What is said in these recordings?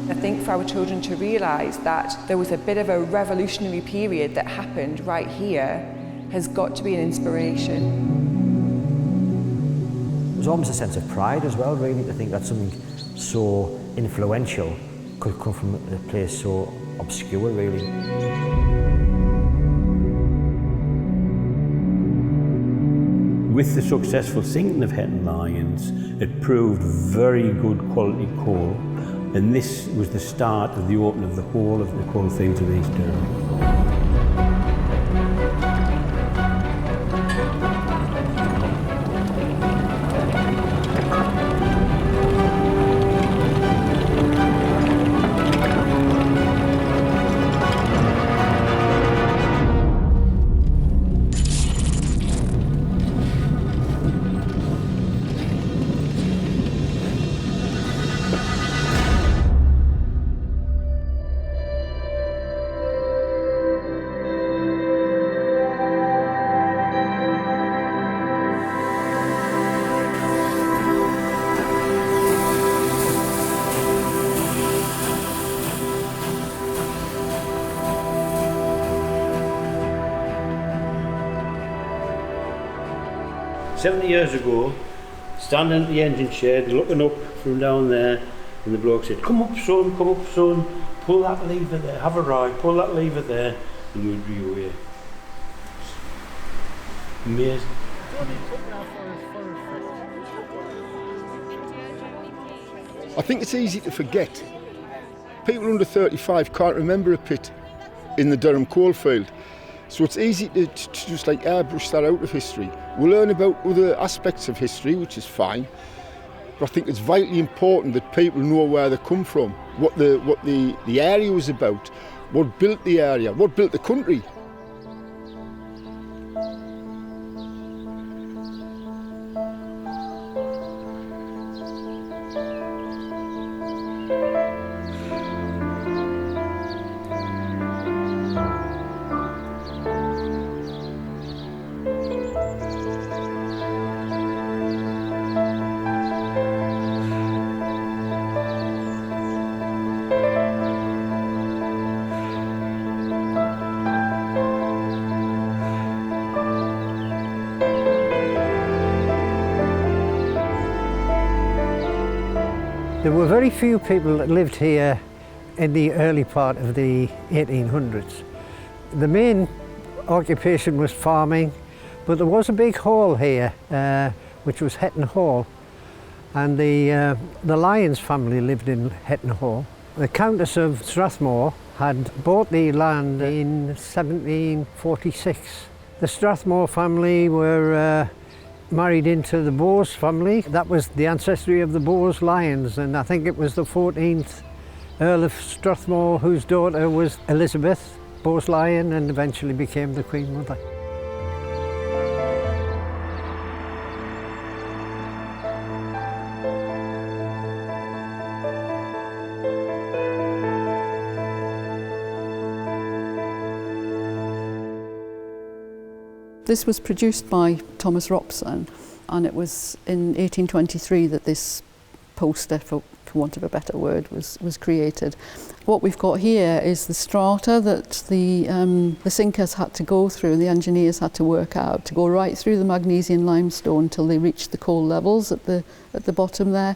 I think for our children to realise that there was a bit of a revolutionary period that happened right here has got to be an inspiration. There's almost a sense of pride as well, really, to think that something so influential could come from a place so obscure, really. With the successful sinking of Hetton Lions, it proved very good quality coal, and this was the start of the opening of the whole of the coalfields of East Durham. "70 years ago, standing at the engine shed, looking up from down there, and the bloke said, come up son, pull that lever there, have a ride, pull that lever there, and we'd be away." Amazing. I think it's easy to forget. People under 35 can't remember a pit in the Durham coalfield. So it's easy to just like airbrush that out of history. We'll learn about other aspects of history, which is fine, but I think it's vitally important that people know where they come from, what the area was about, what built the area, what built the country. There were very few people that lived here in the early part of the 1800s. The main occupation was farming, but there was a big hall here, which was Hetton Hole, and the Lyons family lived in Hetton Hole. The Countess of Strathmore had bought the land in 1746. The Strathmore family were married into the Bowes family. That was the ancestry of the Bowes Lyons, and I think it was the 14th Earl of Strathmore whose daughter was Elizabeth Bowes Lyon and eventually became the Queen Mother. This was produced by Thomas Robson, and it was in 1823 that this poster, for want of a better word, was created. What we've got here is the strata that the sinkers had to go through and the engineers had to work out to go right through the magnesian limestone until they reached the coal levels at the bottom there.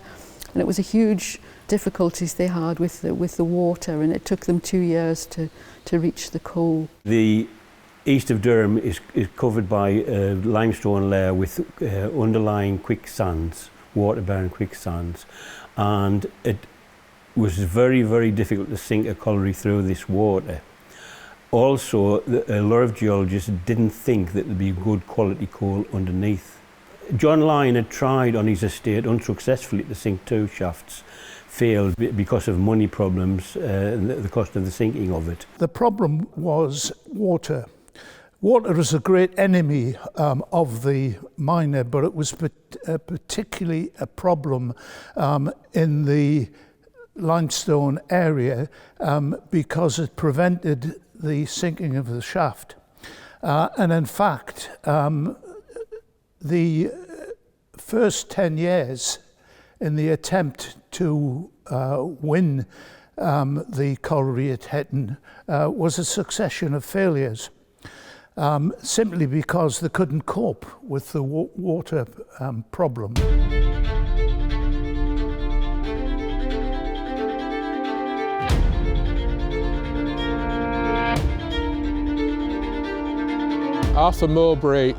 And it was a huge difficulties they had with the water, and it took them 2 years to reach the coal. The east of Durham is covered by a limestone layer with underlying quicksands, water-bearing quicksands, and it was very, very difficult to sink a colliery through this water. Also, a lot of geologists didn't think that there'd be good quality coal underneath. John Lyon had tried on his estate unsuccessfully to sink 2 shafts, failed because of money problems and the cost of the sinking of it. The problem was water. Water is a great enemy of the miner, but it was particularly a problem in the limestone area because it prevented the sinking of the shaft. And in fact, the first 10 years in the attempt to win the colliery at Hetton was a succession of failures, simply because they couldn't cope with the water problem. Arthur Mowbray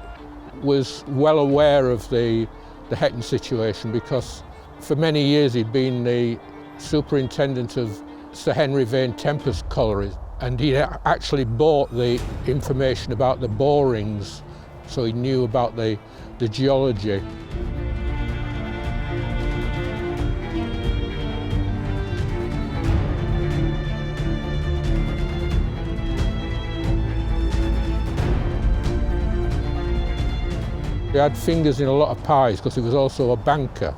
was well aware of the Hetton situation because for many years he'd been the superintendent of Sir Henry Vane Tempest Collieries, and he actually bought the information about the borings, so he knew about the geology. He had fingers in a lot of pies because he was also a banker.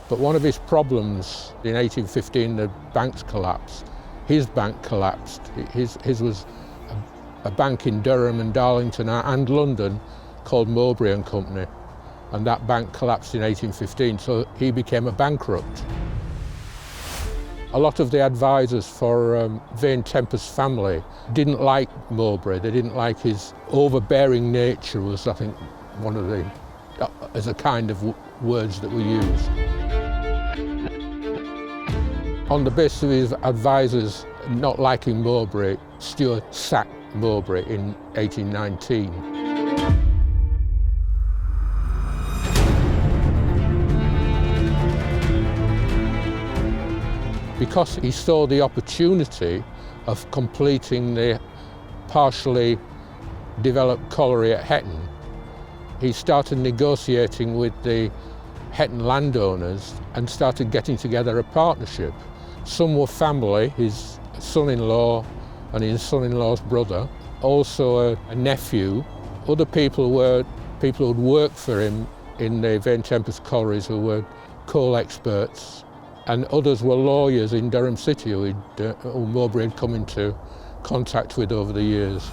But one of his problems in 1815, the banks collapsed. His bank collapsed. His was a bank in Durham and Darlington and London called Mowbray and Company. And that bank collapsed in 1815, so he became a bankrupt. A lot of the advisors for Vane Tempest family didn't like Mowbray. They didn't like his overbearing nature, was I think one of the, as a kind of words that were used. On the basis of his advisors not liking Mowbray, Stuart sacked Mowbray in 1819. Because he saw the opportunity of completing the partially developed colliery at Hetton, he started negotiating with the Hetton landowners and started getting together a partnership. Some were family, his son-in-law and his son-in-law's brother, also a nephew. Other people were people who'd worked for him in the Vane Tempest collieries who were coal experts, and others were lawyers in Durham City who Mowbray had come into contact with over the years.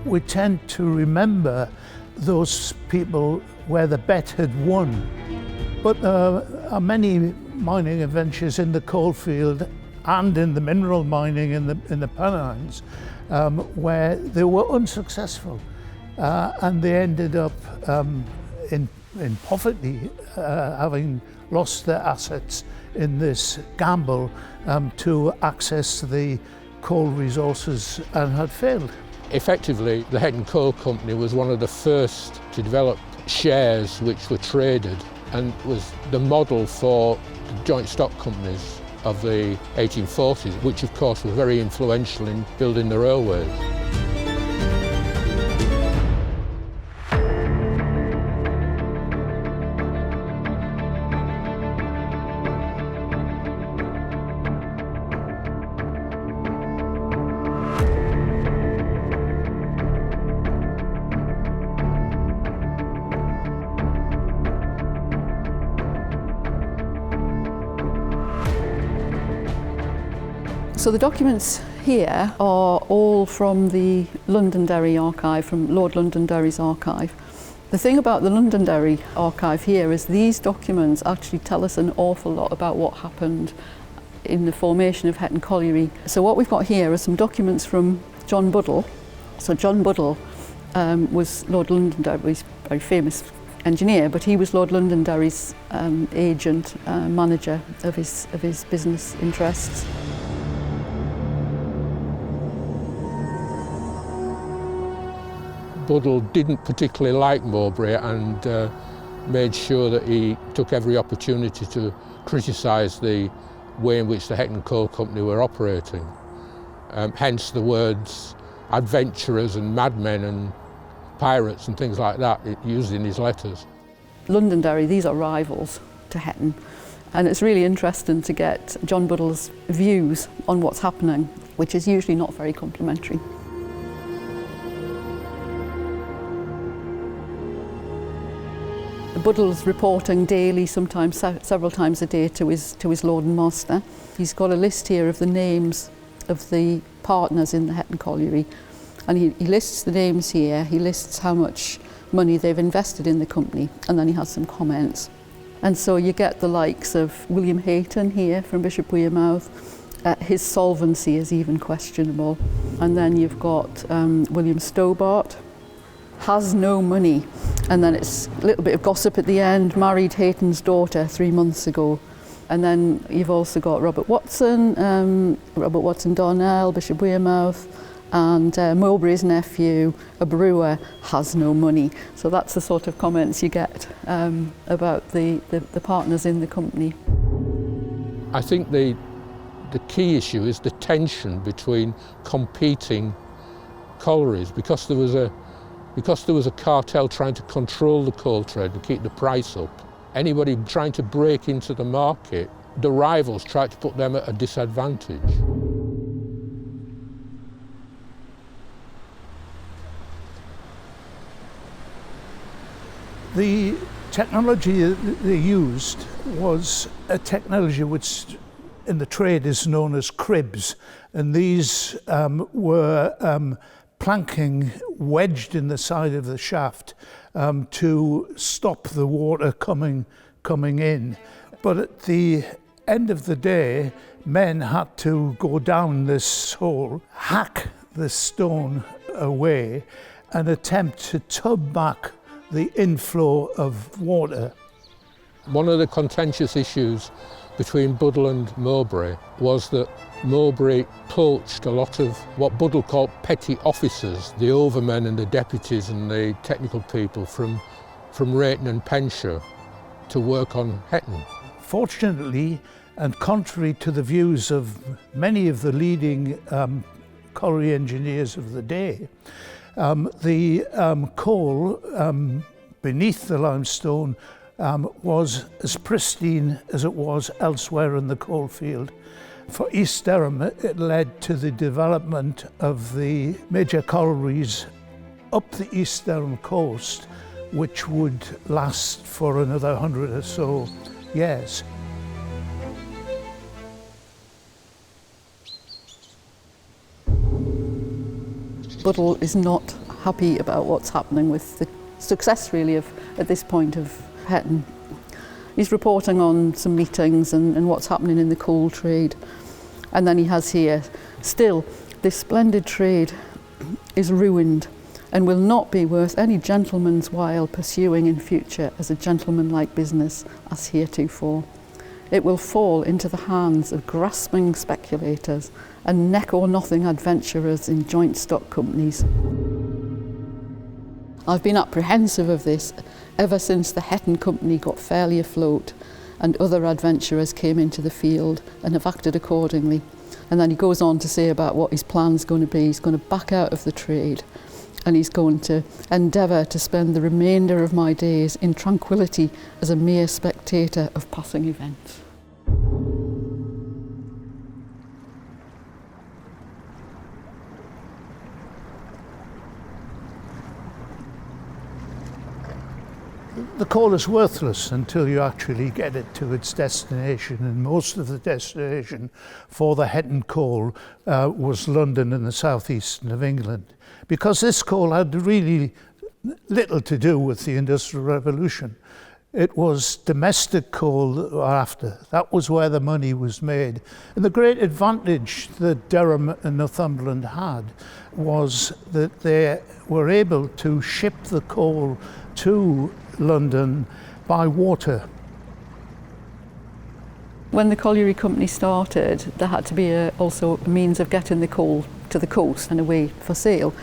We tend to remember those people where the bet had won. But there are many mining adventures in the coalfield and in the mineral mining in the Pennines where they were unsuccessful and they ended up in poverty, having lost their assets in this gamble to access the coal resources and had failed. Effectively, the Hetton Coal Company was one of the first to develop shares which were traded and was the model for the joint stock companies of the 1840s, which of course were very influential in building the railways. So the documents here are all from the Londonderry archive, from Lord Londonderry's archive. The thing about the Londonderry archive here is these documents actually tell us an awful lot about what happened in the formation of Hetton Colliery. So what we've got here are some documents from John Buddle. So John Buddle was Lord Londonderry's very famous engineer, but he was Lord Londonderry's agent, manager of his business interests. Buddle didn't particularly like Mowbray and made sure that he took every opportunity to criticise the way in which the Hetton Coal Company were operating. Hence the words adventurers and madmen and pirates and things like that used in his letters. Londonderry, these are rivals to Hetton, and it's really interesting to get John Buddle's views on what's happening, which is usually not very complimentary. Buddle's reporting daily, sometimes several times a day, to his Lord and Master. He's got a list here of the names of the partners in the Hetton Colliery, and he lists the names here, he lists how much money they've invested in the company, and then he has some comments. And so you get the likes of William Hetton here from Bishop Wearmouth. His solvency is even questionable. And then you've got William Stobart, has no money. And then it's a little bit of gossip at the end, married Hetton's daughter 3 months ago. And then you've also got Robert Watson Darnell, Bishop Wearmouth, and Mowbray's nephew, a brewer, has no money. So that's the sort of comments you get about the partners in the company. I think the key issue is the tension between competing collieries, because there was a cartel trying to control the coal trade and keep the price up. Anybody trying to break into the market, the rivals tried to put them at a disadvantage. The technology that they used was a technology which in the trade is known as cribs, and these were planking wedged in the side of the shaft to stop the water coming in. But at the end of the day, men had to go down this hole, hack the stone away, and attempt to tub back the inflow of water. One of the contentious issues between Buddle and Mowbray was that Mowbray poached a lot of what Buddle called petty officers, the overmen and the deputies and the technical people from Rayton and Penshire to work on Hetton. Fortunately, and contrary to the views of many of the leading colliery engineers of the day, the coal beneath the limestone was as pristine as it was elsewhere in the coalfield. For East Derham, it led to the development of the major collieries up the East Derham coast, which would last for another 100 or so years. Buddle is not happy about what's happening with the success really at this point of Hetton. He's reporting on some meetings and what's happening in the coal trade. And then he has here, still, this splendid trade is ruined and will not be worth any gentleman's while pursuing in future as a gentlemanlike business as heretofore. It will fall into the hands of grasping speculators and neck-or-nothing adventurers in joint stock companies. I've been apprehensive of this ever since the Hetton Company got fairly afloat and other adventurers came into the field and have acted accordingly. And then he goes on to say about what his plan's going to be. He's going to back out of the trade and he's going to endeavour to spend the remainder of my days in tranquillity as a mere spectator of passing events. The coal is worthless until you actually get it to its destination, and most of the destination for the Hetton coal was London and the southeast of England, because this coal had really little to do with the Industrial Revolution. It was domestic coal that were after. That was where the money was made. And the great advantage that Durham and Northumberland had was that they were able to ship the coal to London by water. When the colliery company started, there had to be also a means of getting the coal to the coast and away for sale.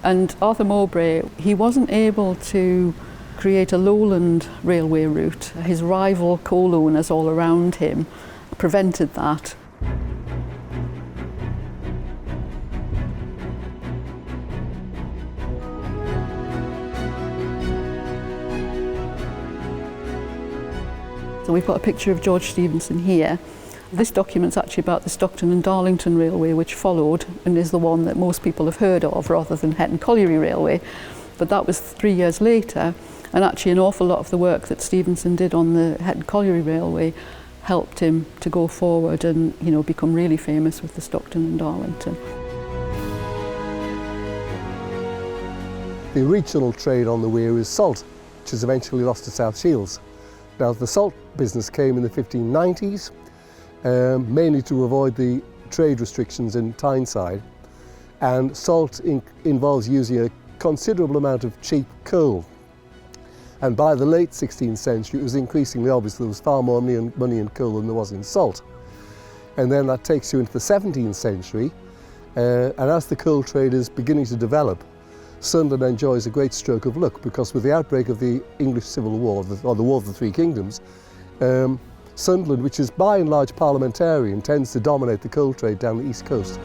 And Arthur Mowbray, he wasn't able to create a lowland railway route. His rival coal owners all around him prevented that. So we've got a picture of George Stephenson here. This document's actually about the Stockton and Darlington Railway, which followed and is the one that most people have heard of rather than Hetton Colliery Railway. But that was 3 years later, and actually an awful lot of the work that Stephenson did on the Hetton Colliery Railway helped him to go forward and, you know, become really famous with the Stockton and Darlington. The regional trade on the Wear is salt, which is eventually lost to South Shields. Now, the salt business came in the 1590s, mainly to avoid the trade restrictions in Tyneside, and salt involves using a considerable amount of cheap coal. And by the late 16th century, it was increasingly obvious there was far more money in coal than there was in salt. And then that takes you into the 17th century, and as the coal trade is beginning to develop, Sunderland enjoys a great stroke of luck, because with the outbreak of the English Civil War, or the War of the Three Kingdoms, Sunderland, which is by and large parliamentarian, tends to dominate the coal trade down the east coast.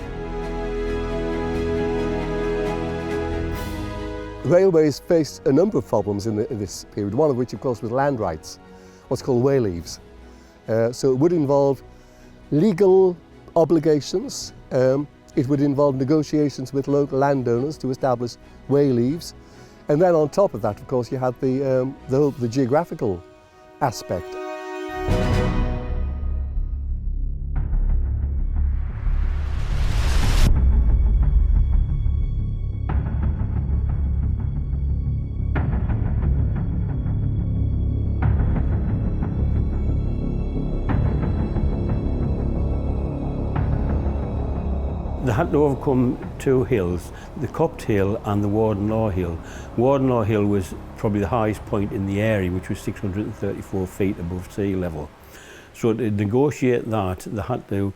Railways faced a number of problems in this period, one of which of course was land rights, what's called way leaves. So it would involve legal obligations, it would involve negotiations with local landowners to establish way leaves, and then on top of that of course you had the geographical aspect. They had to overcome two hills, the Copt Hill and the Warden-Law Hill. Warden-Law Hill was probably the highest point in the area, which was 634 feet above sea level. So to negotiate that, they had to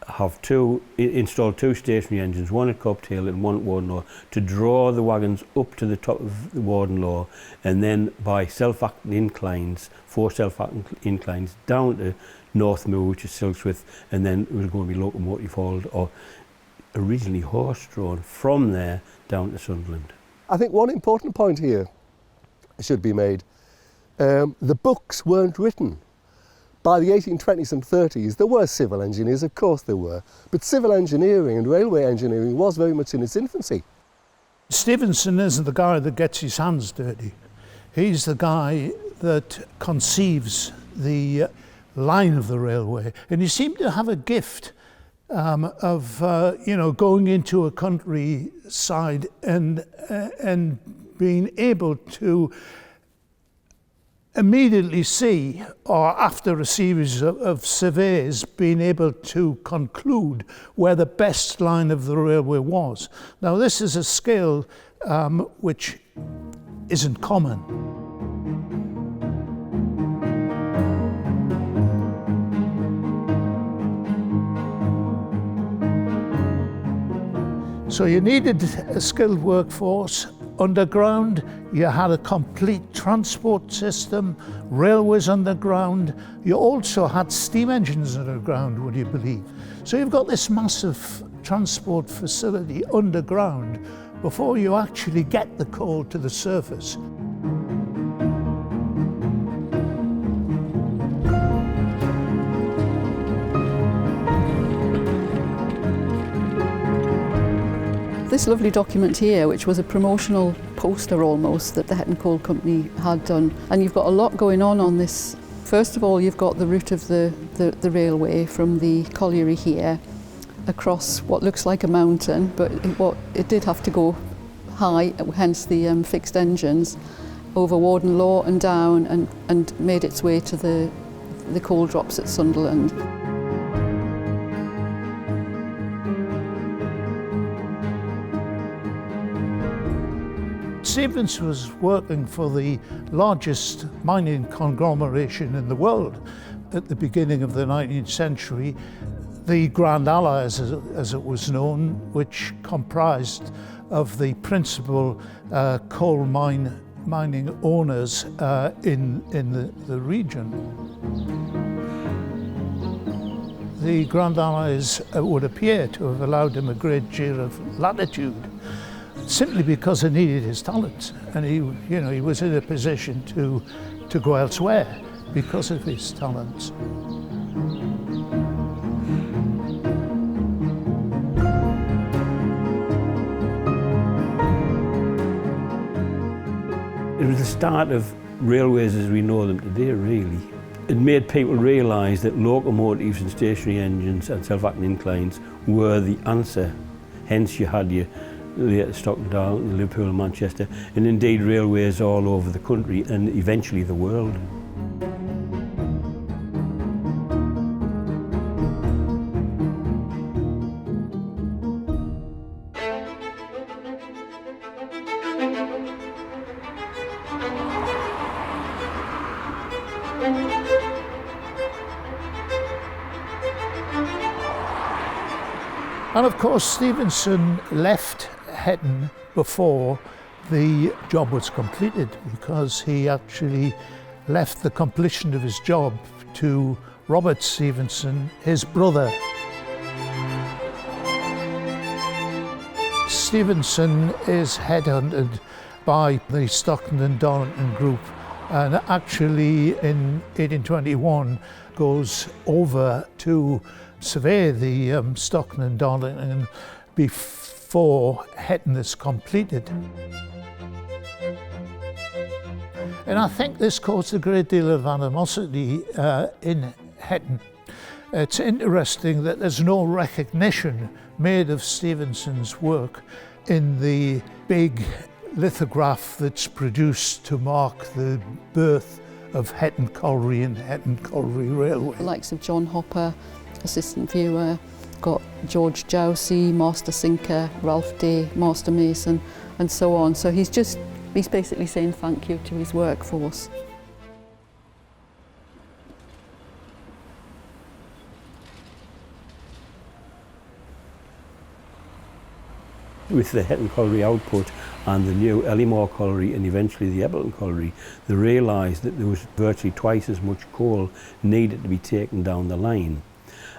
have install two stationary engines, one at Copt Hill and one at Warden-Law, to draw the wagons up to the top of the Warden-Law, and then by self-acting inclines, 4 self-acting inclines, down to Northmoor, which is Silksworth, and then it was going to be locomotive hauled, or originally horse-drawn, from there down to Sunderland. I think one important point here should be made. The books weren't written. By the 1820s and 30s, there were civil engineers, of course there were, but civil engineering and railway engineering was very much in its infancy. Stephenson isn't the guy that gets his hands dirty. He's the guy that conceives the line of the railway, and he seemed to have a gift of going into a countryside and being able to immediately see, or after a series of surveys, being able to conclude where the best line of the railway was. Now this is a skill which isn't common. So you needed a skilled workforce. Underground, you had a complete transport system, railways underground. You also had steam engines underground, would you believe? So you've got this massive transport facility underground before you actually get the coal to the surface. This lovely document here, which was a promotional poster almost that the Hetton Coal Company had done, and you've got a lot going on this. First of all, you've got the route of the railway from the colliery here across what looks like a mountain, but it did have to go high, hence the fixed engines, over Warden-Law and down, and made its way to the coal drops at Sunderland. Stephenson was working for the largest mining conglomeration in the world at the beginning of the 19th century, the Grand Allies, as it was known, which comprised of the principal coal mining owners in the region. The Grand Allies would appear to have allowed him a great deal of latitude, simply because they needed his talents, and he was in a position to go elsewhere because of his talents. It was the start of railways as we know them today, really. It made people realise that locomotives and stationary engines and self-acting inclines were the answer. Hence you had your later Stockton, Liverpool and Manchester, and indeed railways all over the country and eventually the world. And of course Stephenson left Hetton before the job was completed, because he actually left the completion of his job to Robert Stephenson, his brother. Stephenson is headhunted by the Stockton and Darlington group, and actually in 1821 goes over to survey the Stockton and Darlington before Hetton is completed. And I think this caused a great deal of animosity in Hetton. It's interesting that there's no recognition made of Stephenson's work in the big lithograph that's produced to mark the birth of Hetton Colliery and Hetton Colliery Railway. The likes of John Hopper, assistant viewer, got George Jowsey, master sinker, Ralph Day, master mason, and so on. So he's basically saying thank you to his workforce. With the Hetton Colliery output and the new Ellymore Colliery and eventually the Hetton Colliery, they realised that there was virtually twice as much coal needed to be taken down the line.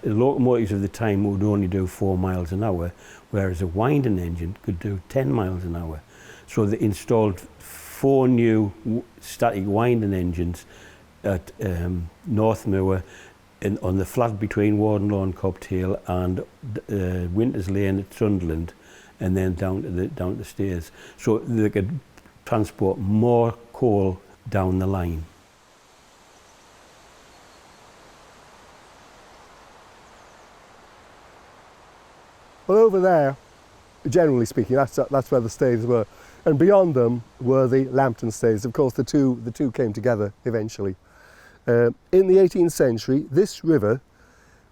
The locomotives of the time would only do 4 miles an hour, whereas a winding engine could do 10 miles an hour. So they installed 4 new static winding engines at Northmoor, on the flat between Wardenlaw and Cobtail, and Winters Lane at Sunderland, and then down to the stairs, so they could transport more coal down the line. Well, over there, generally speaking, that's where the staithes were, and beyond them were the Lambton staithes. Of course, the two came together eventually. In the 18th century, this river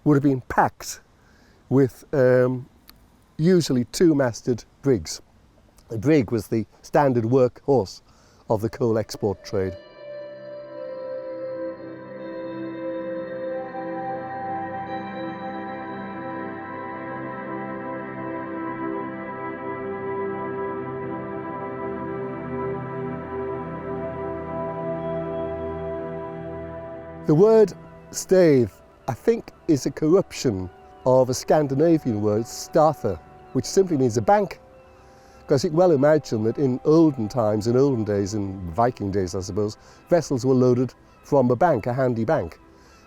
would have been packed with usually 2-masted brigs. The brig was the standard workhorse of the coal export trade. The word staithe, I think, is a corruption of a Scandinavian word, statha, which simply means a bank. Because you can well imagine that in olden times, in olden days, in Viking days I suppose, vessels were loaded from a bank, a handy bank.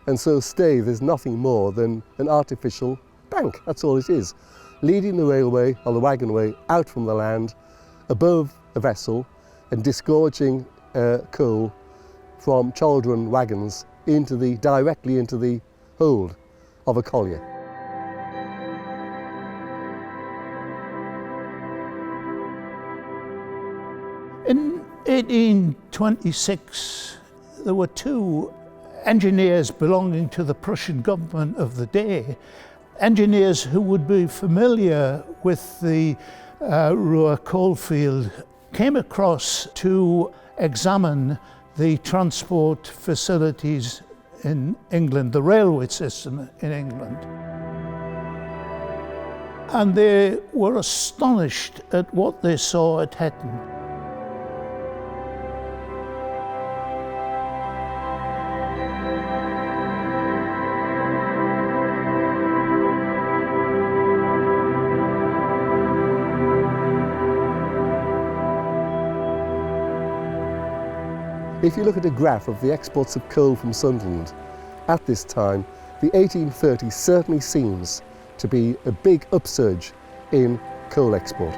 And so staithe is nothing more than an artificial bank, that's all it is. Leading the railway or the wagonway out from the land, above a vessel, and disgorging coal from chaldron wagons directly into the hold of a collier. In 1826, there were 2 engineers belonging to the Prussian government of the day, engineers who would be familiar with the Ruhr coalfield, came across to examine the transport facilities in England, the railway system in England. And they were astonished at what they saw at Hetton. If you look at a graph of the exports of coal from Sunderland at this time, the 1830s certainly seems to be a big upsurge in coal export.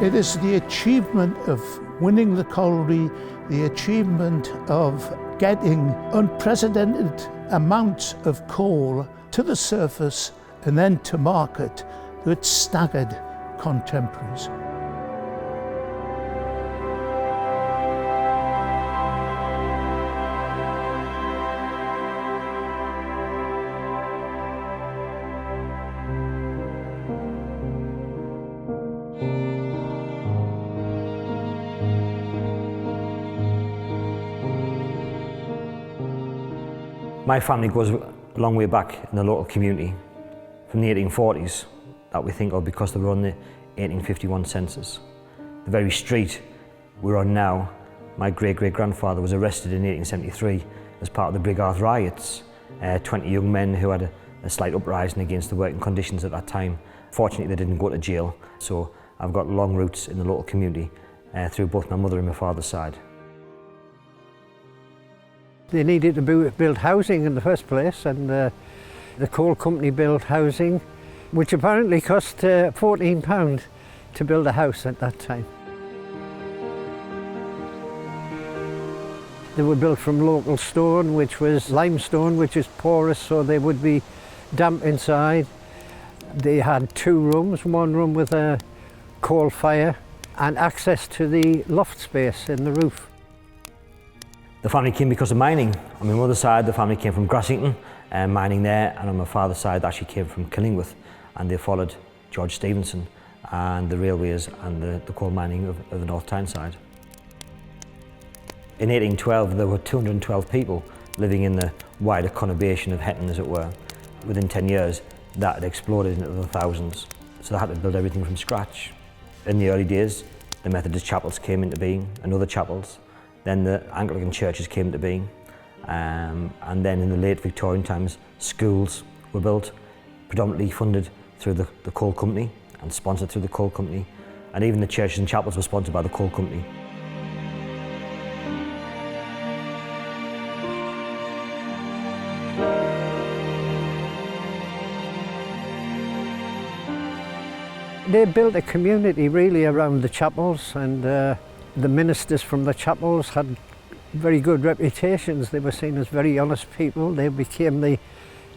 It is the achievement of winning the colliery, the achievement of getting unprecedented amounts of coal to the surface and then to market that staggered contemporaries. My family goes a long way back in the local community, from the 1840s, that we think of because they were on the 1851 census. The very street we're on now, my great-great-grandfather was arrested in 1873 as part of the Brig Arth riots. 20 young men who had a slight uprising against the working conditions at that time. Fortunately, they didn't go to jail, so I've got long roots in the local community through both my mother and my father's side. They needed to build housing in the first place, and the coal company built housing, which apparently cost £14 to build a house at that time. They were built from local stone, which was limestone, which is porous, so they would be damp inside. They had 2 rooms, one room with a coal fire and access to the loft space in the roof. The family came because of mining. On my mother's side, the family came from Grassington, mining there, and on my father's side, they actually came from Killingworth, and they followed George Stephenson and the railways and the coal mining of the North Tyneside. In 1812, there were 212 people living in the wider conurbation of Hetton, as it were. Within 10 years, that had exploded into the thousands, so they had to build everything from scratch. In the early days, the Methodist chapels came into being, and other chapels. Then the Anglican churches came into being, and then in the late Victorian times, schools were built, predominantly funded through the coal company and sponsored through the coal company, and even the churches and chapels were sponsored by the coal company. They built a community really around the chapels, and the ministers from the chapels had very good reputations. They were seen as very honest people. They became the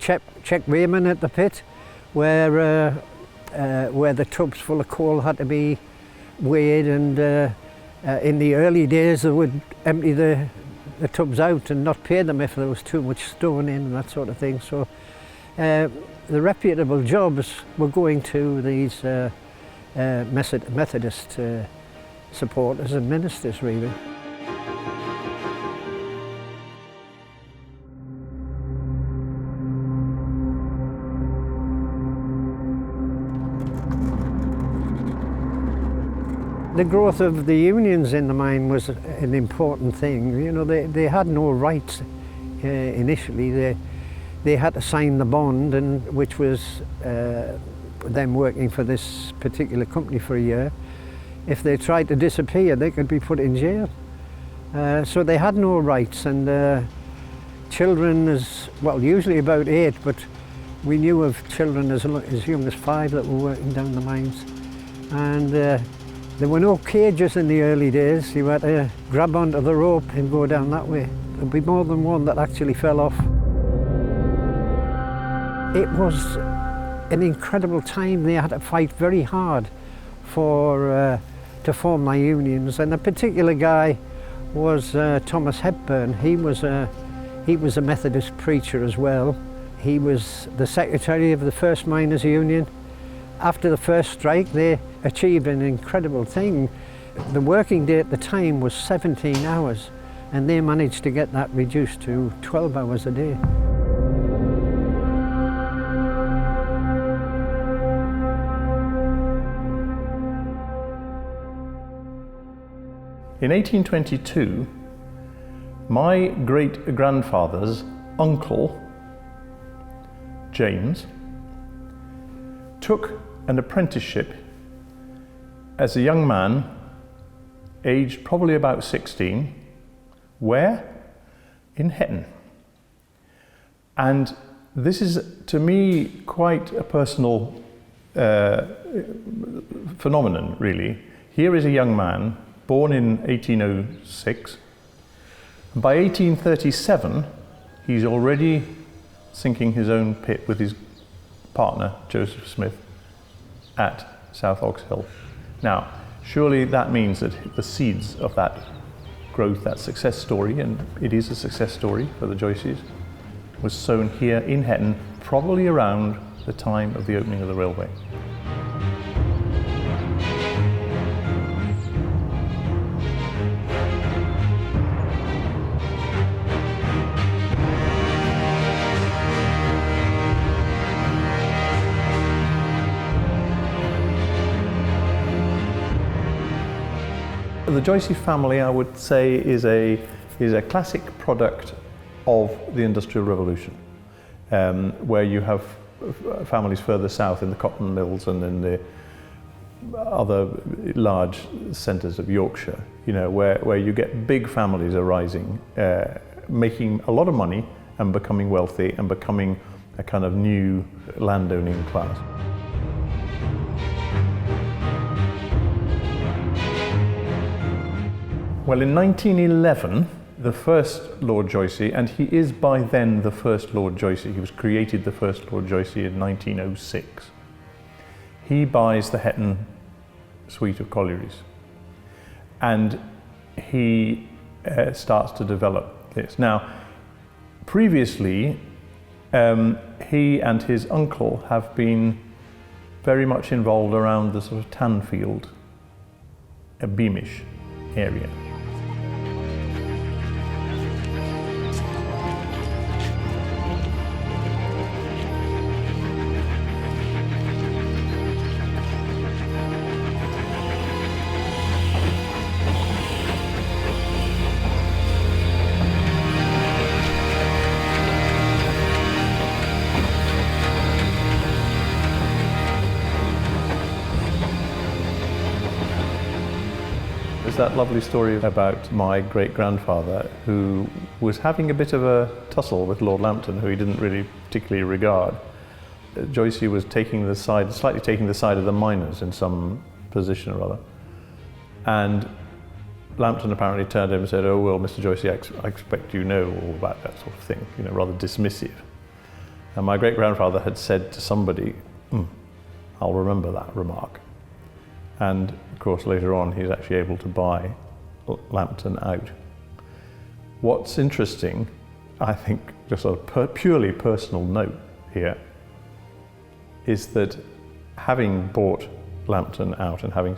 check weighman at the pit, where the tubs full of coal had to be weighed, and in the early days they would empty the tubs out and not pay them if there was too much stone in and that sort of thing. So the reputable jobs were going to these Methodist supporters and ministers, really. The growth of the unions in the mine was an important thing. You know, they had no rights initially. They had to sign the bond, and which was them working for this particular company for a year. If they tried to disappear, they could be put in jail. So they had no rights, and children usually about 8, but we knew of children as young as 5 that were working down the mines. And there were no cages in the early days. You had to grab onto the rope and go down that way. There'd be more than one that actually fell off. It was an incredible time. They had to fight very hard to form my unions, and a particular guy was Thomas Hepburn. He was a Methodist preacher as well. He was the secretary of the first miners' union. After the first strike, they achieved an incredible thing. The working day at the time was 17 hours, and they managed to get that reduced to 12 hours a day. In 1822, my great-grandfather's uncle, James, took an apprenticeship as a young man, aged probably about 16, where? In Hetton. And this is, to me, quite a personal phenomenon, really. Here is a young man born in 1806. By 1837, he's already sinking his own pit with his partner, Joseph Smith, at South Ox Hill. Now, surely that means that the seeds of that growth, that success story, and it is a success story for the Joyces, was sown here in Hetton, probably around the time of the opening of the railway. The Joycey family, I would say, is a classic product of the Industrial Revolution, where you have families further south in the cotton mills and in the other large centres of Yorkshire, you know, where you get big families arising, making a lot of money and becoming wealthy and becoming a kind of new landowning class. Well, in 1911, the first Lord Joycey, and he is by then the first Lord Joycey, he was created the first Lord Joycey in 1906, he buys the Hetton suite of collieries, and he starts to develop this. Now, previously, he and his uncle have been very much involved around the sort of Tanfield, Beamish area. There's that lovely story about my great-grandfather who was having a bit of a tussle with Lord Lambton, who he didn't really particularly regard. Joycey was slightly taking the side of the miners in some position or other. And Lambton apparently turned to him and said, "Oh, well, Mr. Joycey, I expect you know all about that sort of thing," you know, rather dismissive. And my great-grandfather had said to somebody, "I'll remember that remark." And of course, later on, he's actually able to buy Lambton out. What's interesting, I think, just on a purely personal note here, is that having bought Lambton out and having,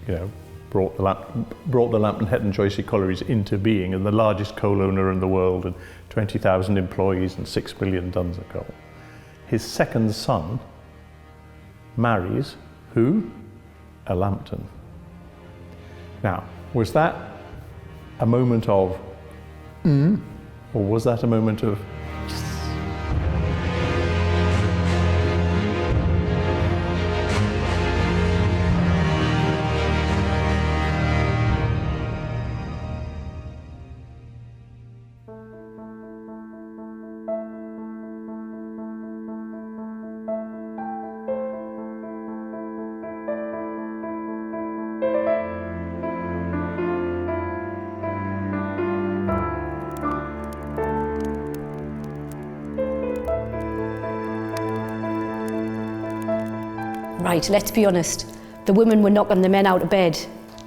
you know, brought the Lambton Hetton Joycey Collieries into being, and the largest coal owner in the world, and 20,000 employees and 6 million tons of coal, his second son marries who? A Lambton. Now, was that a moment of or was that a moment of Right, let's be honest. The women were knocking the men out of bed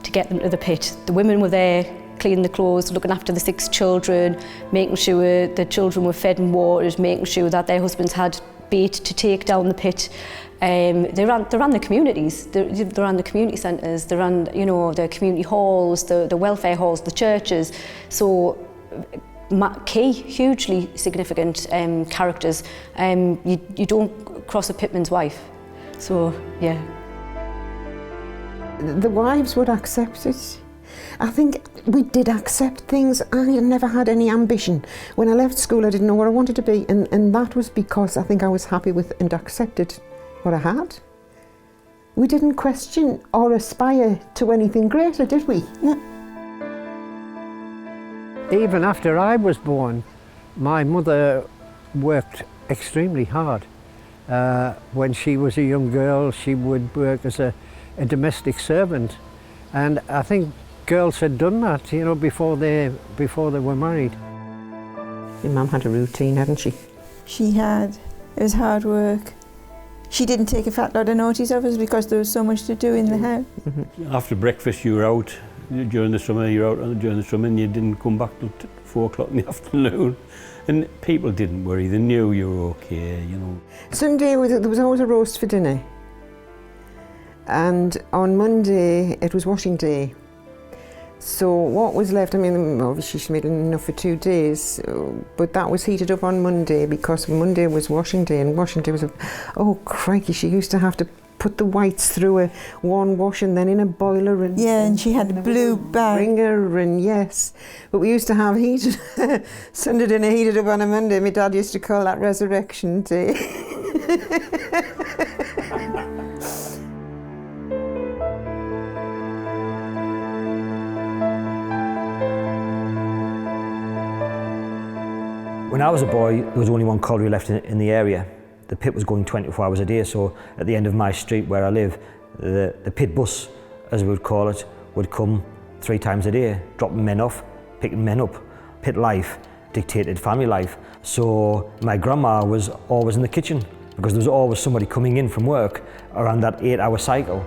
to get them to the pit. The women were there cleaning the clothes, looking after the 6 children, making sure the children were fed and watered, making sure that their husbands had bait to take down the pit. They ran the communities. They ran the community centres. They ran, you know, the community halls, the welfare halls, the churches. So key, hugely significant characters. You don't cross a pitman's wife. So, yeah. The wives would accept it. I think we did accept things. I never had any ambition. When I left school, I didn't know what I wanted to be, and that was because I think I was happy with and accepted what I had. We didn't question or aspire to anything greater, did we? No. Even after I was born, my mother worked extremely hard. When she was a young girl, she would work as a domestic servant, and I think girls had done that, you know, before they were married. Your mum had a routine, hadn't she? She had. It was hard work. She didn't take a fat lot of notice of us because there was so much to do in the house. After breakfast, you were out. During the summer, you were out during the summer, and you didn't come back till 4 o'clock in the afternoon. And people didn't worry, they knew you were okay, you know. Sunday, there was always a roast for dinner. And on Monday, it was washing day. So what was left, I mean, obviously she made enough for 2 days, but that was heated up on Monday because Monday was washing day, and washing day was, oh crikey, she used to have to put the whites through a one wash and then in a boiler. And she had a blue bag. Ringer, and yes. But we used to have heated, Sunday dinner heated up on a Monday. My dad used to call that Resurrection Day. When I was a boy, there was only one colliery left in the area. The pit was going 24 hours a day, so at the end of my street where I live, the pit bus, as we would call it, would come 3 times a day, dropping men off, picking men up. Pit life dictated family life. So my grandma was always in the kitchen because there was always somebody coming in from work around that 8-hour cycle.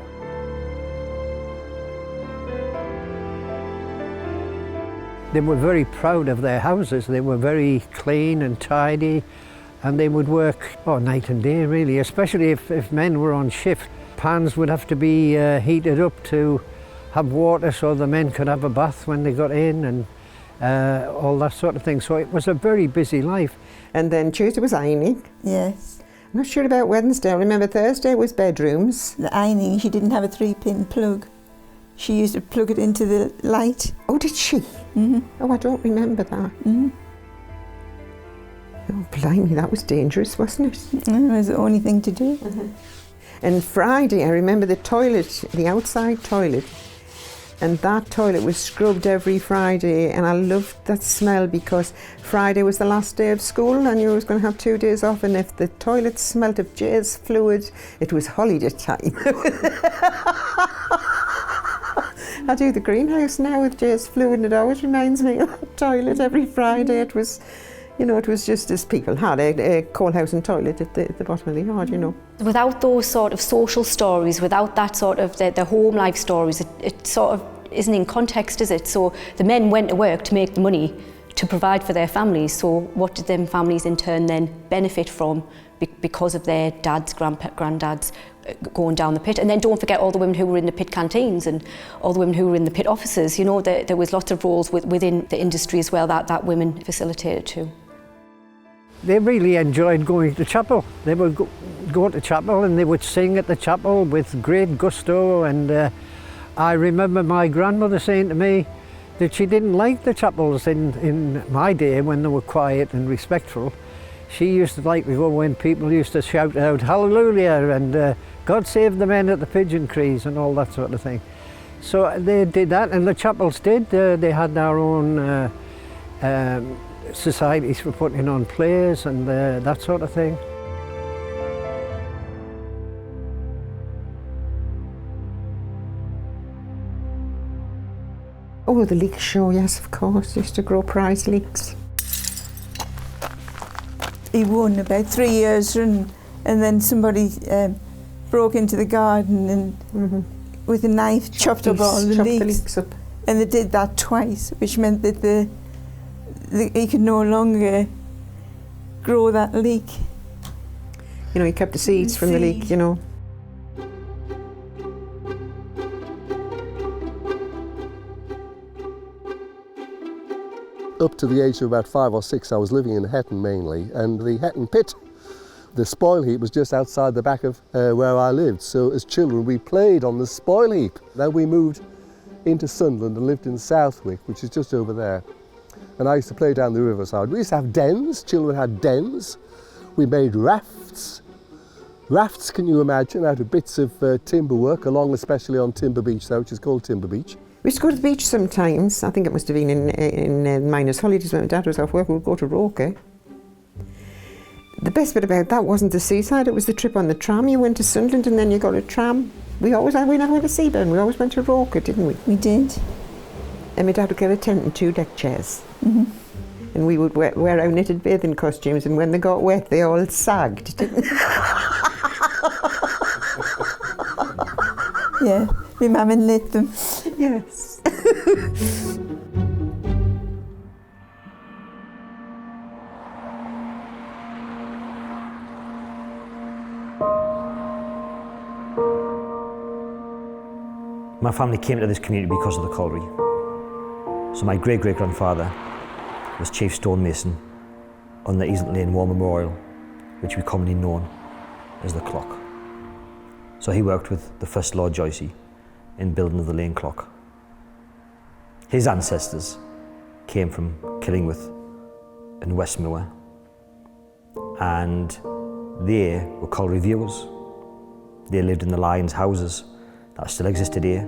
They were very proud of their houses. They were very clean and tidy, and they would work night and day really, especially if men were on shift. Pans would have to be heated up to have water so the men could have a bath when they got in, and all that sort of thing. So it was a very busy life. And then Tuesday was ironing. Yes. I'm not sure about Wednesday. I remember Thursday was bedrooms. The ironing, she didn't have a 3-pin plug. She used to plug it into the light. Oh, did she? Mm-hmm. Oh, I don't remember that. Mm-hmm. Oh, blimey, that was dangerous, wasn't it? It was the only thing to do. Mm-hmm. And Friday, I remember the toilet, the outside toilet, and that toilet was scrubbed every Friday, and I loved that smell because Friday was the last day of school and you was going to have 2 days off, and if the toilet smelt of jizz fluid, it was holiday time. I do the greenhouse now with jizz fluid, and it always reminds me of the toilet every Friday. It was, it was just as people had a coal house and toilet at the bottom of the yard, Without those sort of social stories, without that sort of the home life stories, it sort of isn't in context, is it? So the men went to work to make the money to provide for their families. So what did them families in turn then benefit from because of their dads, granddads going down the pit? And then don't forget all the women who were in the pit canteens and all the women who were in the pit offices. There was lots of roles within the industry as well that women facilitated too. They really enjoyed going to chapel. They would go to chapel and they would sing at the chapel with great gusto, and I remember my grandmother saying to me that she didn't like the chapels in my day when they were quiet and respectful. She used to like to go when people used to shout out hallelujah and God save the men at the pigeon trees and all that sort of thing. So they did that, and the chapels did. They had their own societies for putting on plays and that sort of thing. Oh, the leek show, yes, of course. Used to grow prize leeks. He won about 3 years and then somebody broke into the garden and with a knife chopped up all the leeks up. And they did that twice, which meant that he could no longer grow that leek. He kept the seeds from the leek, Up to the age of about 5 or 6, I was living in Hetton mainly, and the Hetton pit, the spoil heap, was just outside the back of where I lived. So as children we played on the spoil heap. Then we moved into Sunderland and lived in Southwick, which is just over there. And I used to play down the riverside. We used to have dens, children had dens. We made rafts. Rafts, can you imagine, out of bits of timber work, along especially on Timber Beach there, which is called Timber Beach. We used to go to the beach sometimes. I think it must have been in miners' holidays when my dad was off work. We'd go to Roker. The best bit about that wasn't the seaside, it was the trip on the tram. You went to Sunderland and then you got a tram. We never went to Seaburn, we always went to Roker, didn't we? We did. And my dad would get a tent and 2 deck chairs. And we would wear our knitted bathing costumes, and when they got wet they all sagged, didn't they? Yeah, my mum had knit them. Yes. My family came to this community because of the colliery. So my great-great-grandfather was chief stonemason on the Easton Lane War Memorial, which we commonly known as the Clock. So he worked with the first Lord Joycey in building of the lane clock. His ancestors came from Killingworth in Westmoor, and they were colliery viewers. They lived in the lions' houses that still existed here.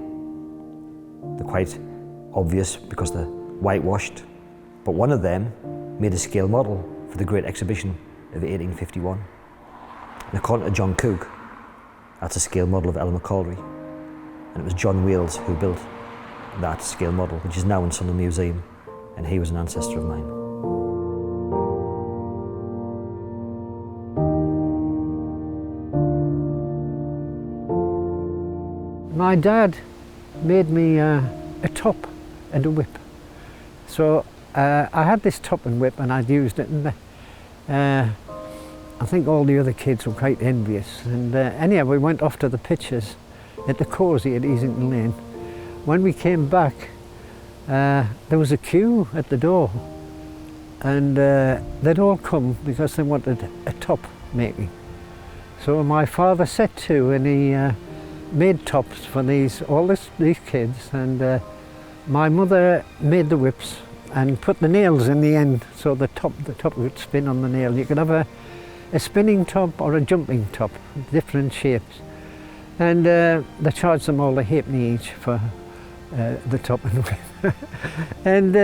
They're quite obvious because they're whitewashed, but one of them made a scale model for the Great Exhibition of 1851. And according to John Cook, that's a scale model of Hetton Colliery, and it was John Wales who built that scale model, which is now in Sunderland Museum, and he was an ancestor of mine. My dad made me a top and a whip. So I had this top and whip and I'd used it, and I think all the other kids were quite envious. And anyhow, we went off to the pictures at the Cosy at Easington Lane. When we came back, there was a queue at the door, and they'd all come because they wanted a top making. So my father set to, and he made tops for all these kids, and my mother made the whips and put the nails in the end, so the top would spin on the nail. You could have a spinning top or a jumping top, different shapes. And they charged them all a halfpenny each for the top and whip. And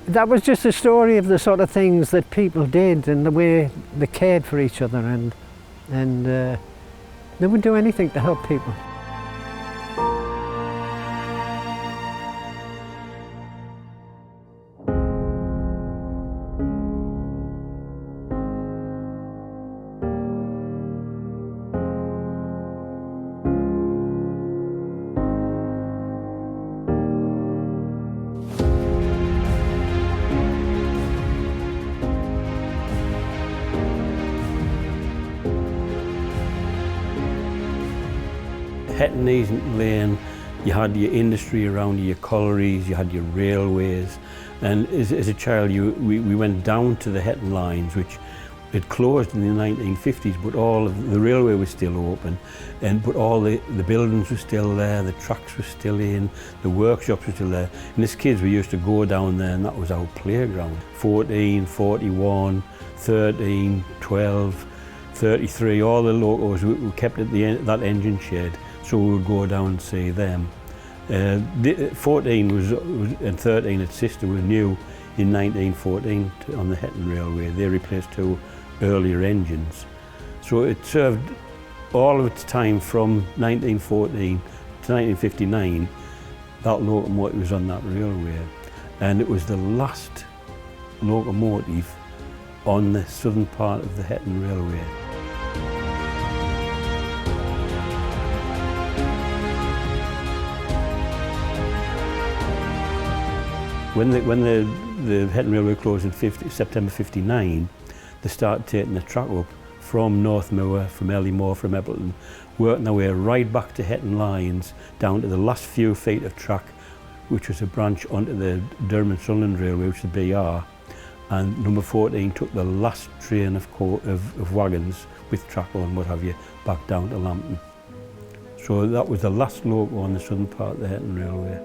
that was just a story of the sort of things that people did and the way they cared for each other, and they would do anything to help people. Hetton Lane, you had your industry around you, your collieries, you had your railways, and as a child we went down to the Hetton lines, which it closed in the 1950s, but all of the railway was still open, but all the buildings were still there, the tracks were still in, the workshops were still there, and as kids we used to go down there, and that was our playground. 14, 41, 13, 12, 33, all the locos we kept at that engine shed, so we would go down and see them. 14 was and 13 its sister was new in 1914 on the Hetton Railway. They replaced two earlier engines. So it served all of its time from 1914 to 1959. That locomotive was on that railway, and it was the last locomotive on the southern part of the Hetton Railway. When the Hetton Railway closed in September 59, they started taking the track up from Northmoor, from Ellymore, from Eppleton, working their way right back to Hetton Lines, down to the last few feet of track, which was a branch onto the Durham and Sunderland Railway, which is the BR, and number 14 took the last train of wagons with track on, what have you, back down to Lambton. So that was the last loco on the southern part of the Hetton Railway.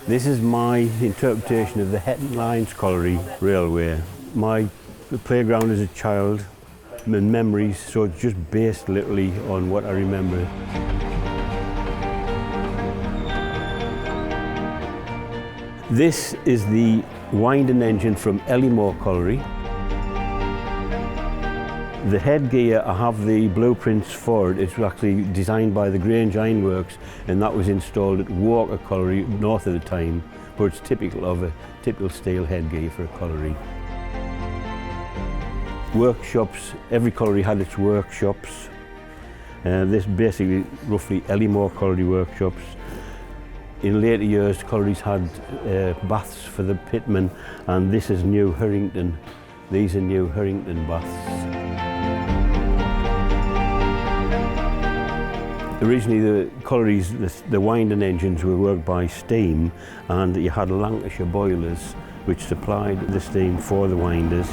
This is my interpretation of the Hetton Colliery Railway. My playground as a child, my memories, so it's just based literally on what I remember. This is the winding engine from Ellymore Colliery. The headgear, I have the blueprints for it. It's actually designed by the Grange Ironworks, and that was installed at Walker Colliery north of the Tyne, but it's typical of a typical steel headgear for a colliery. Workshops, every colliery had its workshops. This basically roughly Ellymore Colliery workshops. In later years, collieries had baths for the pitmen, and this is New Harrington. These are New Harrington baths. Originally the collieries, the winding engines were worked by steam, and you had Lancashire boilers which supplied the steam for the winders.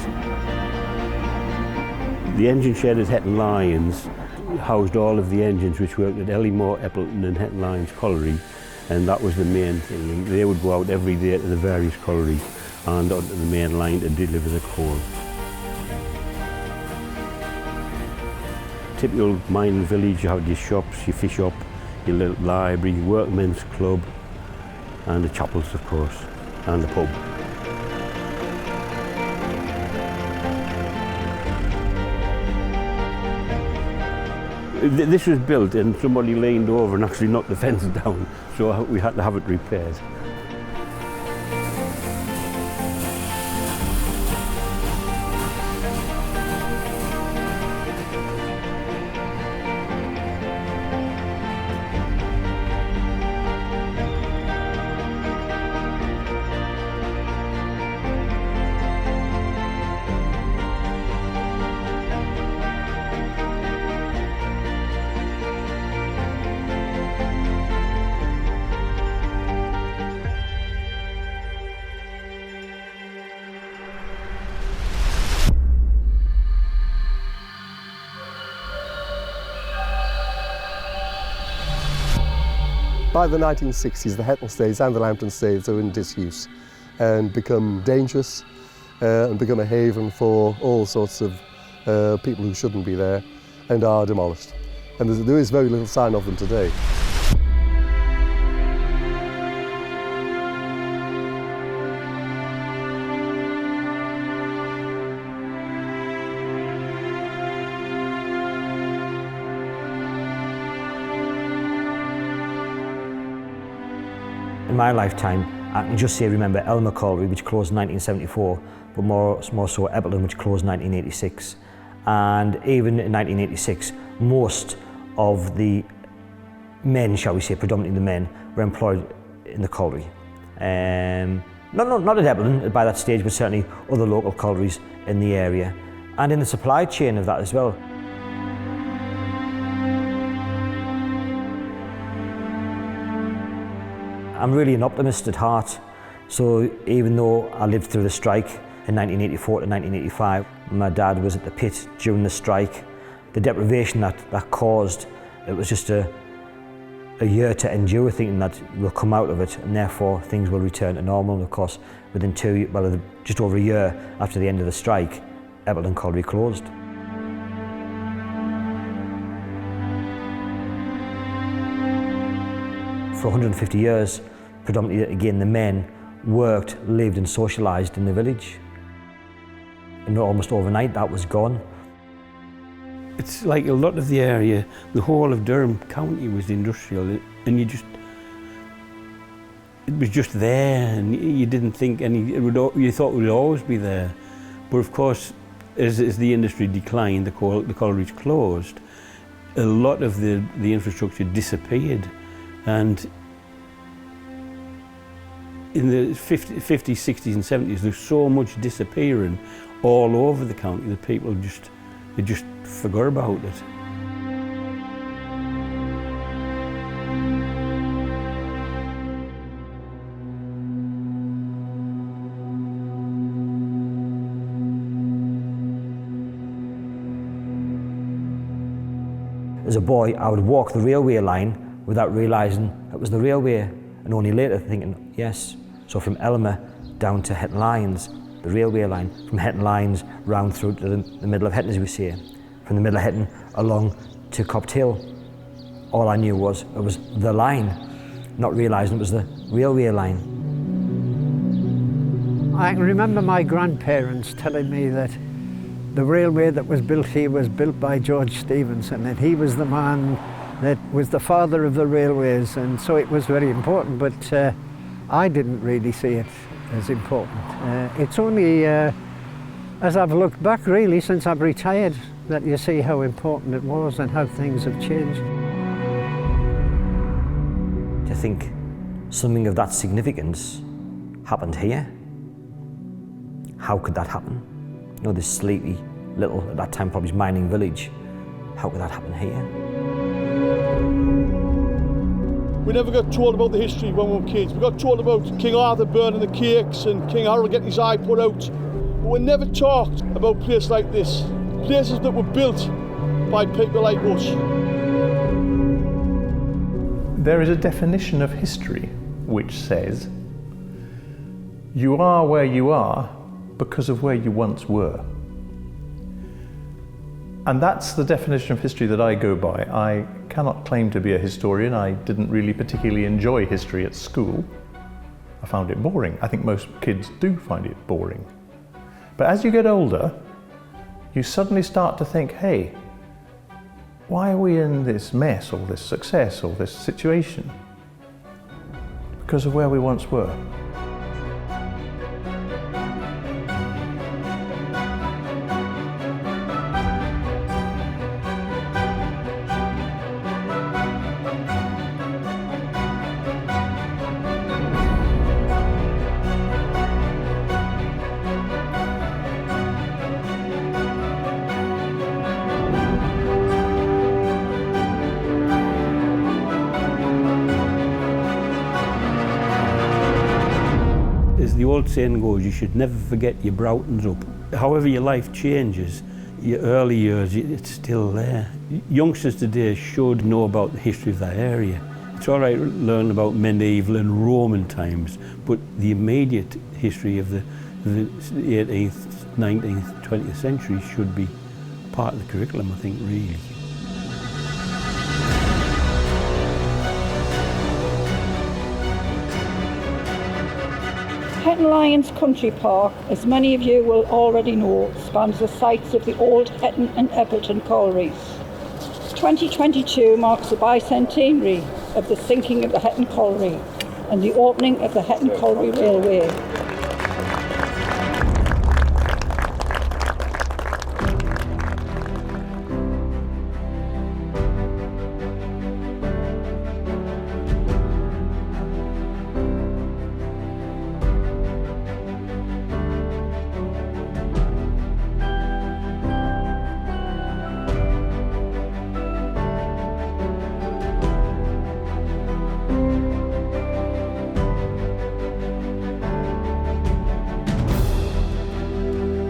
The engine shed at Hetton Lyons housed all of the engines which worked at Ellymore, Eppleton and Hetton Lyons Colliery, and that was the main thing. They would go out every day to the various collieries and onto the main line to deliver the coal. Typical mining village, you have your shops, your fish shop, your little library, your workmen's club, and the chapels, of course, and the pub. This was built and somebody leaned over and actually knocked the fence down, so we had to have it repaired. By the 1960s, the Hetton staves and the Lambton staves are in disuse and become dangerous and become a haven for all sorts of people who shouldn't be there, and are demolished. And there is very little sign of them today. In my lifetime, I can just say remember Ellymore Colliery, which closed in 1974, but more so Eppleton, which closed in 1986. And even in 1986, most of the men, shall we say, predominantly the men, were employed in the colliery. Not at Eppleton by that stage, but certainly other local collieries in the area. And in the supply chain of that as well. I'm really an optimist at heart, so even though I lived through the strike in 1984 to 1985, my dad was at the pit during the strike. The deprivation that caused, it was just a year to endure, thinking that we'll come out of it and therefore things will return to normal. And of course, within just over a year after the end of the strike, Eppleton Colliery closed. For 150 years, predominantly again the men worked, lived and socialised in the village. And almost overnight that was gone. It's like a lot of the area, the whole of Durham County was industrial, and it was just there, and you didn't think you thought it would always be there. But of course, as the industry declined, the collieries closed, a lot of the infrastructure disappeared. And in the 50s, 60s and 70s, there's so much disappearing all over the county that people just forgot about it. As a boy, I would walk the railway line without realising it was the railway, and only later thinking, yes. So from Ellymore down to Hetton Lyons, the railway line, from Hetton Lyons round through to the middle of Hetton, as we say, from the middle of Hetton along to Copt Hill. All I knew was it was the line, not realising it was the railway line. I can remember my grandparents telling me that The railway that was built here was built by George Stephenson, and he was the man that was the father of the railways, and so it was very important, but I didn't really see it as important. It's only as I've looked back really since I've retired that you see how important it was and how things have changed. To think something of that significance happened here, how could that happen? You know, this sleepy little, at that time probably mining village, how could that happen here? We never got told about the history when we were kids. We got told about King Arthur burning the cakes and King Harold getting his eye put out. But we never talked about places like this, places that were built by people like us. There is a definition of history which says, you are where you are because of where you once were. And that's the definition of history that I go by. I cannot claim to be a historian. I didn't really particularly enjoy history at school. I found it boring. I think most kids do find it boring. But as you get older, you suddenly start to think, hey, why are we in this mess or this success or this situation? Because of where we once were. As the old saying goes, you should never forget your Broughtons up. However your life changes, your early years, it's still there. Youngsters today should know about the history of that area. It's all right to learn about medieval and Roman times, but the immediate history of the 18th, 19th, 20th century should be part of the curriculum, I think, really. Hetton Lions Country Park, as many of you will already know, spans the sites of the old Hetton and Hetton Collieries. 2022 marks the bicentenary of the sinking of the Hetton Colliery and the opening of the Hetton Colliery Railway.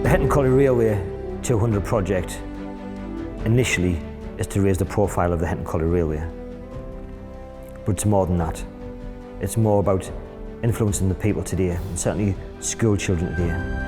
The Hetton Colliery Railway 200 project initially is to raise the profile of the Hetton Colliery Railway. But it's more than that. It's more about influencing the people today, and certainly school children today.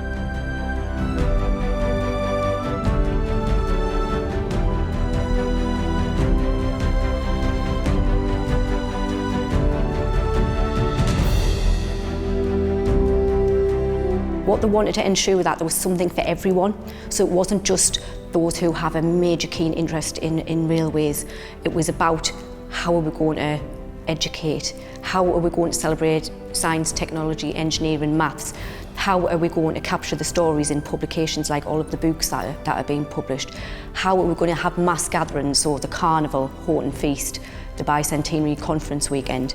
What they wanted to ensure was that there was something for everyone. So it wasn't just those who have a major keen interest in railways. It was about how are we going to educate, how are we going to celebrate science, technology, engineering, maths, how are we going to capture the stories in publications like all of the books that are being published, how are we going to have mass gatherings, so the carnival, Houghton Feast, the bicentenary conference weekend,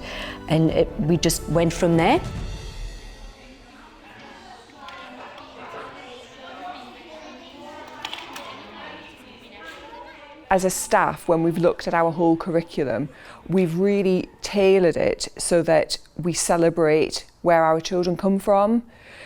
and we just went from there. As a staff, when we've looked at our whole curriculum, we've really tailored it so that we celebrate where our children come from.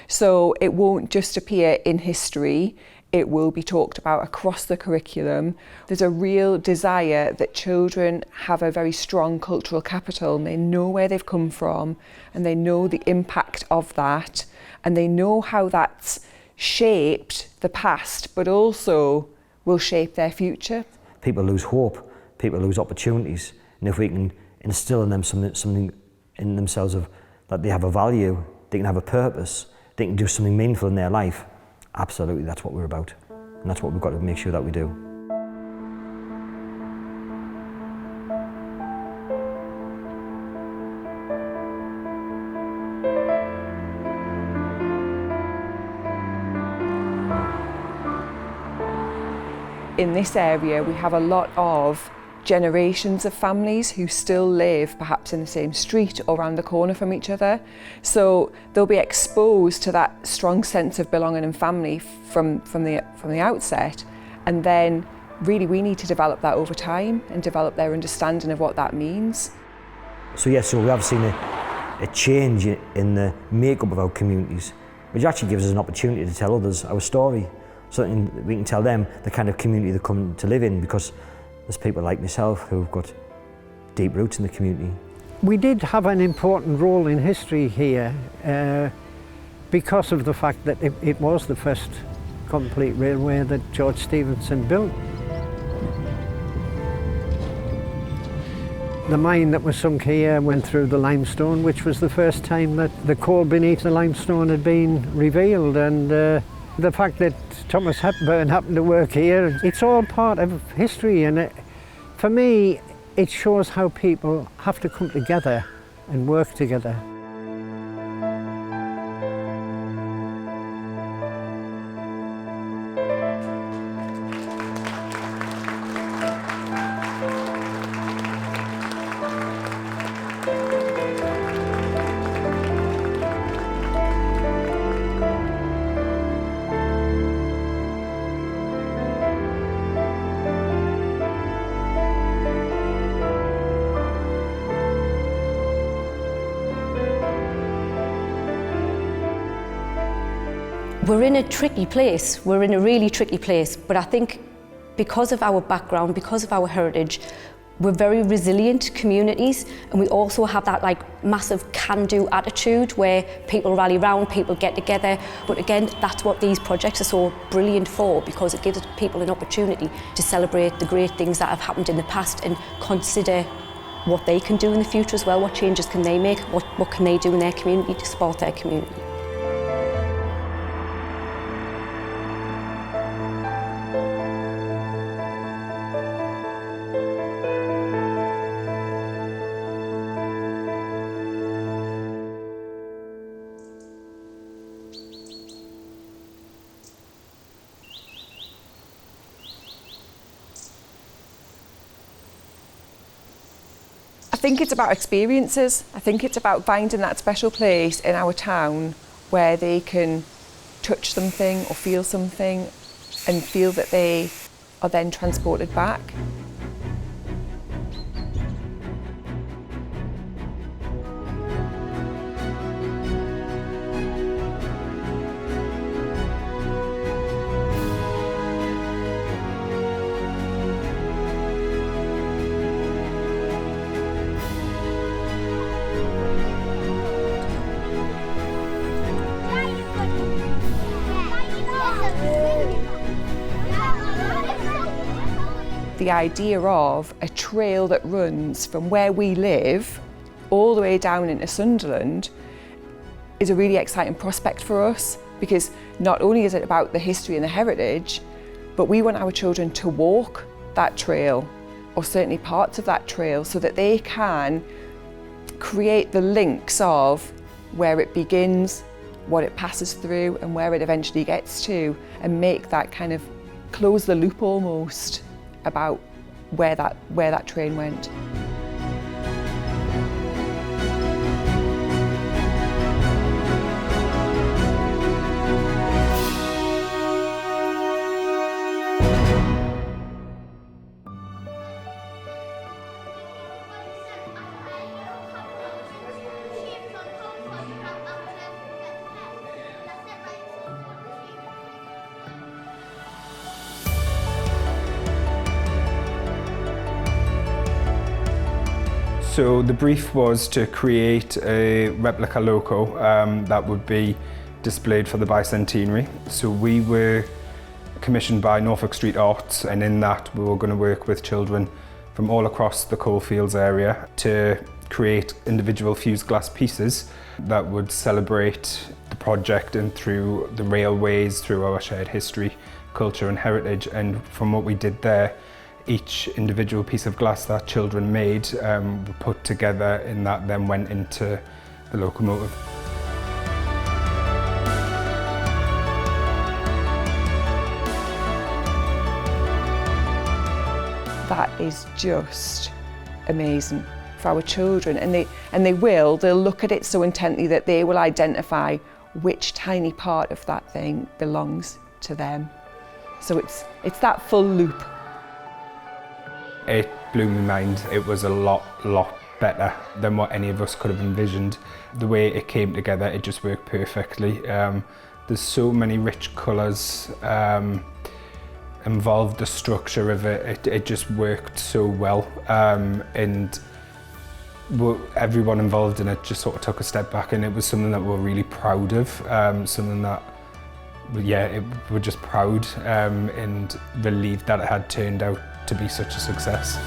So it won't just appear in history, it will be talked about across the curriculum. There's a real desire that children have a very strong cultural capital, and they know where they've come from, and they know the impact of that, and they know how that's shaped the past, but also will shape their future. People lose hope, people lose opportunities, and if we can instill in them something in themselves of that they have a value, they can have a purpose, they can do something meaningful in their life, absolutely that's what we're about. And that's what we've got to make sure that we do. In this area, we have a lot of generations of families who still live perhaps in the same street or around the corner from each other. So they'll be exposed to that strong sense of belonging and family from the outset. And then really we need to develop that over time and develop their understanding of what that means. So yes, so we have seen a change in the makeup of our communities, which actually gives us an opportunity to tell others our story. So that we can tell them the kind of community they come to live in, because there's people like myself who've got deep roots in the community. We did have an important role in history here because of the fact that it was the first complete railway that George Stephenson built. The mine that was sunk here went through the limestone, which was the first time that the coal beneath the limestone had been revealed, and the fact that Thomas Hepburn happened to work here, it's all part of history, and for me it shows how people have to come together and work together. We're in a tricky place, we're in a really tricky place, but I think because of our background, because of our heritage, we're very resilient communities, and we also have that massive can-do attitude where people rally round, people get together. But again, that's what these projects are so brilliant for, because it gives people an opportunity to celebrate the great things that have happened in the past and consider what they can do in the future as well. What changes can they make? What can they do in their community to support their community? I think it's about experiences. I think it's about finding that special place in our town where they can touch something or feel something and feel that they are then transported back. The idea of a trail that runs from where we live all the way down into Sunderland is a really exciting prospect for us, because not only is it about the history and the heritage, but we want our children to walk that trail, or certainly parts of that trail, so that they can create the links of where it begins, what it passes through, and where it eventually gets to, and make that kind of close the loop almost about where that train went. So the brief was to create a replica loco that would be displayed for the bicentenary. So we were commissioned by Norfolk Street Arts, and in that we were going to work with children from all across the coalfields area to create individual fused glass pieces that would celebrate the project and through the railways, through our shared history, culture and heritage, and from what we did there, each individual piece of glass that children made were put together, and that then went into the locomotive. That is just amazing for our children, and they'll look at it so intently that they will identify which tiny part of that thing belongs to them. So it's that full loop. It blew my mind. It was a lot better than what any of us could have envisioned. The way it came together, it just worked perfectly. There's so many rich colours involved, the structure of it. It just worked so well, and everyone involved in it just sort of took a step back, and it was something that we're really proud of, something that, yeah, we're just proud and relieved that it had turned out to be such a success.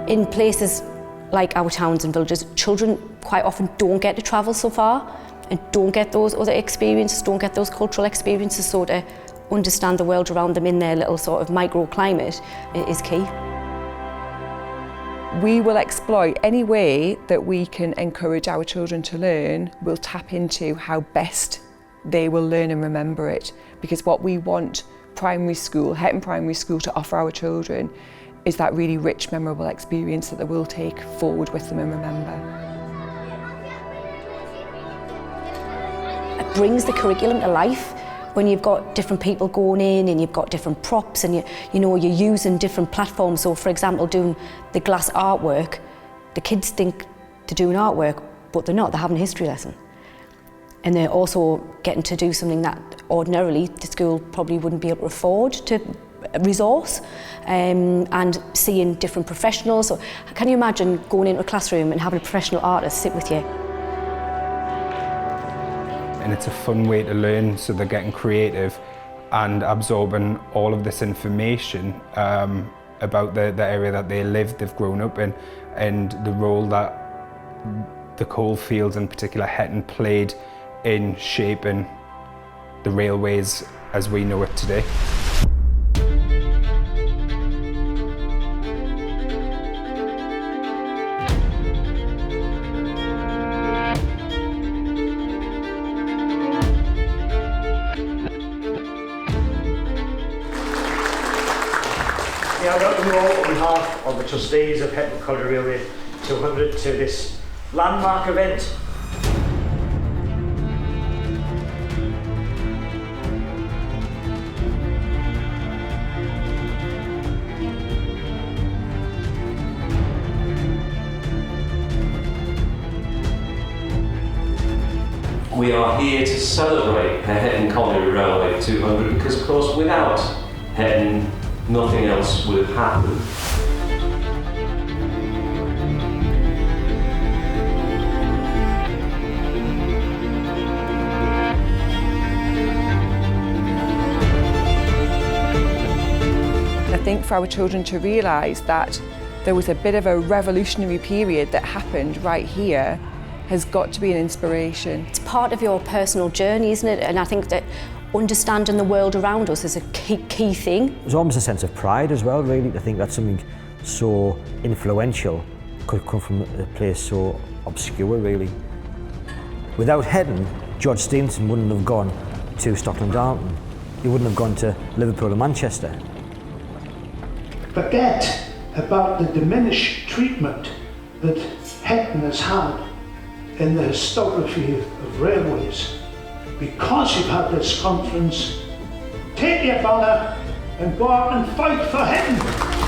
In places like our towns and villages, children quite often don't get to travel so far and don't get those other experiences, don't get those cultural experiences, so to understand the world around them in their little sort of microclimate is key. We will exploit any way that we can encourage our children to learn. We'll tap into how best they will learn and remember it, because what we want primary school, Hetton Primary School, to offer our children is that really rich, memorable experience that they will take forward with them and remember. It brings the curriculum to life when you've got different people going in and you've got different props and you're using different platforms. So for example, doing the glass artwork, the kids think they're doing artwork, but they're not, they're having a history lesson. And they're also getting to do something that ordinarily the school probably wouldn't be able to afford to resource, and seeing different professionals. So can you imagine going into a classroom and having a professional artist sit with you? And it's a fun way to learn, so they're getting creative and absorbing all of this information about the area that they live, they've grown up in, and the role that the coal fields, in particular Hetton, played in shaping the railways as we know it today. I welcome you all on behalf of the trustees of Hetton Colliery Railway 200 to this landmark event. We are here to celebrate the Hetton Colliery Railway 200 because, of course, without Hetton, nothing else would have happened. I think for our children to realise that there was a bit of a revolutionary period that happened right here has got to be an inspiration. It's part of your personal journey, isn't it? And I think that understanding the world around us is a key thing. There's almost a sense of pride as well, really, to think that something so influential could come from a place so obscure, really. Without Hetton, George Stephenson wouldn't have gone to Stockton Darlington. He wouldn't have gone to Liverpool or Manchester. forget about the diminished treatment that Hetton has had in the historiography of railways. Because you've had this conference, take your banner and go out and fight for Hetton.